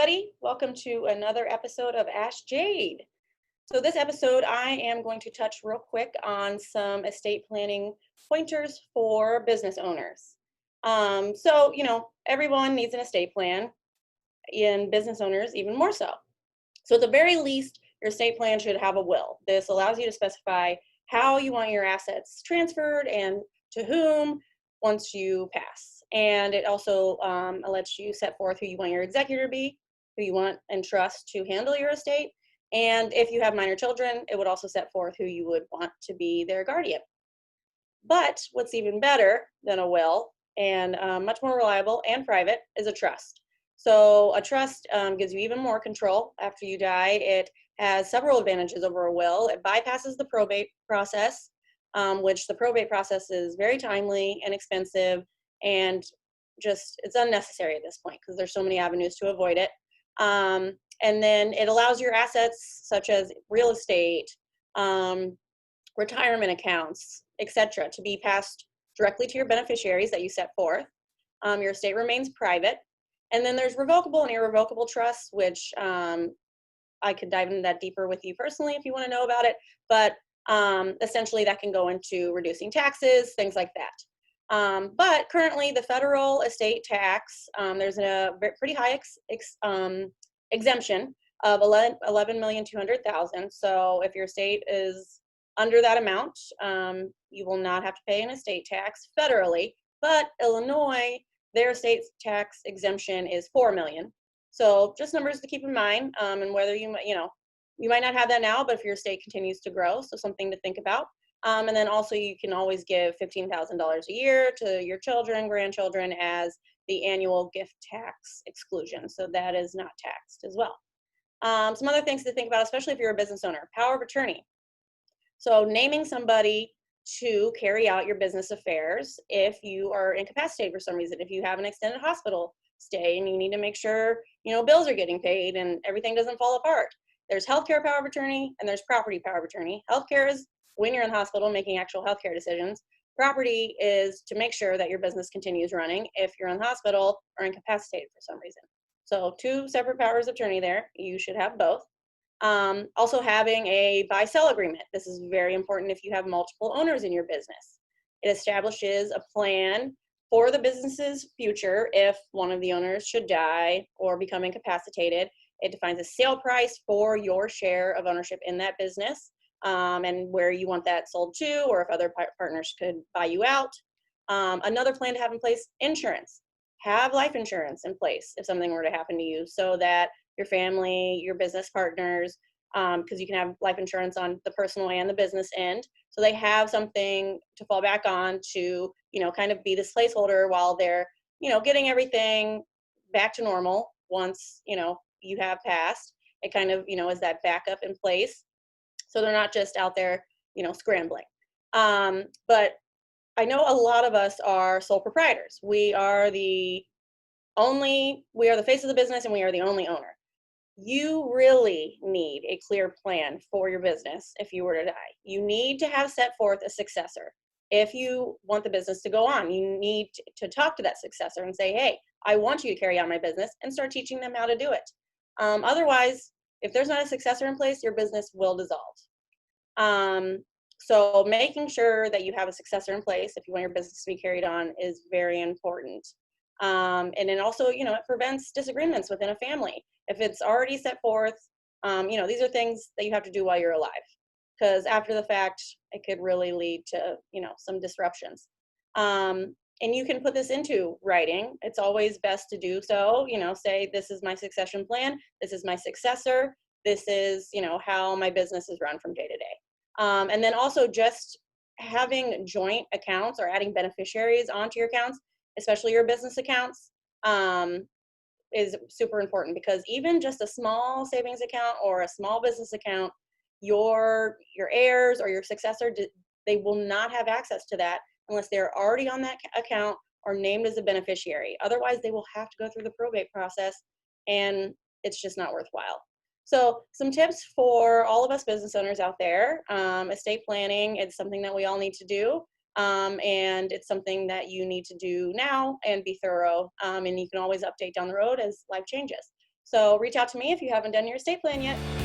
everybody. Welcome to another episode of Ask Jade. So this episode, I am going to touch real quick on some estate planning pointers for business owners. Everyone needs an estate plan, and business owners even more so. So at the very least, your estate plan should have a will. This allows you to specify how you want your assets transferred and to whom once you pass. And it also lets you set forth who you want your executor to be, who you want and trust to handle your estate. And if you have minor children, it would also set forth who you would want to be their guardian. But what's even better than a will and much more reliable and private is a trust. So a trust gives you even more control after you die. It has several advantages over a will. It bypasses the probate process, which the probate process is very timely and expensive and just it's unnecessary at this point because there's so many avenues to avoid it. And then it allows your assets such as real estate, retirement accounts, etc., to be passed directly to your beneficiaries that you set forth. Your estate remains private. And then there's revocable and irrevocable trusts, which I could dive into that deeper with you personally if you want to know about it. But essentially that can go into reducing taxes, things like that. But currently the federal estate tax, there's a pretty high exemption of $11,200,000. So if your estate is under that amount, you will not have to pay an estate tax federally. But Illinois, their estate tax exemption is $4 million. So just numbers to keep in mind, and whether you might not have that now, but if your estate continues to grow, so something to think about. And then also you can always give $15,000 a year to your children, grandchildren as the annual gift tax exclusion. So that is not taxed as well. Some other things to think about, especially if you're a business owner, power of attorney. So naming somebody to carry out your business affairs if you are incapacitated for some reason, if you have an extended hospital stay and you need to make sure, bills are getting paid and everything doesn't fall apart. There's healthcare power of attorney and there's property power of attorney. Healthcare is when you're in the hospital making actual healthcare decisions. Property is to make sure that your business continues running if you're in the hospital or incapacitated for some reason. So 2 separate powers of attorney there. You should have both. Also having a buy-sell agreement. This is very important if you have multiple owners in your business. It establishes a plan for the business's future if one of the owners should die or become incapacitated. It defines a sale price for your share of ownership in that business, and where you want that sold to, or if other partners could buy you out. Another plan to have in place, insurance. Have life insurance in place if something were to happen to you so that your family, your business partners, because you can have life insurance on the personal and the business end. So they have something to fall back on to, kind of be this placeholder while they're, getting everything back to normal once, you have passed. It kind of, is that backup in place. So they're not just out there, scrambling. But I know a lot of us are sole proprietors. We are the face of the business and we are the only owner. You really need a clear plan for your business if you were to die. You need to have set forth a successor. If you want the business to go on, you need to talk to that successor and say, hey, I want you to carry on my business, and start teaching them how to do it. Otherwise, if there's not a successor in place, your business will dissolve. So making sure that you have a successor in place if you want your business to be carried on is very important. And then also, it prevents disagreements within a family. If it's already set forth, these are things that you have to do while you're alive, because after the fact, it could really lead to, some disruptions. And you can put this into writing. It's always best to do so, say, this is my succession plan. This is my successor. This is, how my business is run from day to day. And then also just having joint accounts or adding beneficiaries onto your accounts, especially your business accounts, is super important, because even just a small savings account or a small business account, your heirs or your successor, they will not have access to that unless they're already on that account or named as a beneficiary. Otherwise, they will have to go through the probate process, and it's just not worthwhile. So some tips for all of us business owners out there. Estate planning is something that we all need to do. And it's something that you need to do now and be thorough. And you can always update down the road as life changes. So reach out to me if you haven't done your estate plan yet.